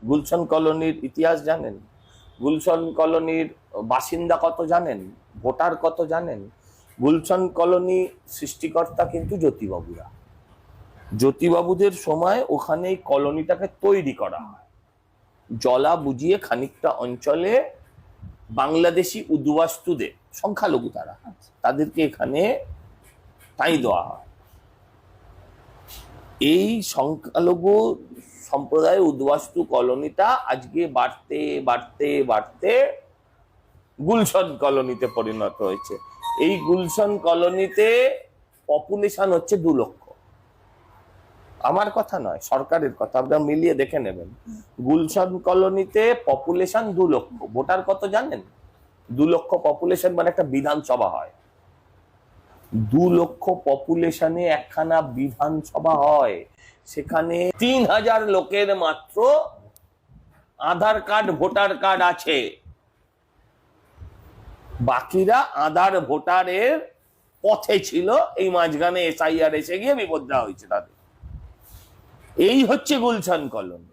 গুলশান কলোনির ইতিহাস জানেন? গুলশান কলোনির বাসিন্দা কত জানেন? ভোটার কত জানেন? গুলশান কলোনি সৃষ্টিকর্তা কিন্তু জ্যোতিবাবুরা। জ্যোতিবাবুদের সময় ওখানে এই কলোনিটাকে তৈরি করা হয়। জলা বুঝিয়ে খানিকটা অঞ্চলে বাংলাদেশি উদ্বাস্তুদের, সংখ্যালঘু তারা, তাদেরকে এখানে ঠাঁই দেওয়া হয়। এই সংখ্যালঘু সম্প্রদায়ের উদ্বাস্তু কলোনিটা আজকে বাড়তে বাড়তে বাড়তে গুলশান কলোনিতে পরিণত হয়েছে। এই গুলশান কলোনিতে পপুলেশন হচ্ছে 2 লক্ষ। আমার কথা নয়, সরকারের কথা, আপনারা মিলিয়ে দেখে নেবেন। গুলশান কলোনিতে পপুলেশন 2 লক্ষ। ভোটার কত জানেন? 2 লক্ষ পপুলেশন মানে একটা বিধানসভা হয়। 2 লক্ষ পপুলেশনে একখানা বিধানসভা হয়। সেখানে 3000 লোকের মাত্র আধার কার্ড, ভোটার কার্ড আছে। বাকিরা আধার ভোটারের পথে ছিল। এই মাঝখানে SIR এসে গিয়ে বিপদ দেওয়া হয়েছে তাদের। এই হচ্ছে গুলশান কলোনি।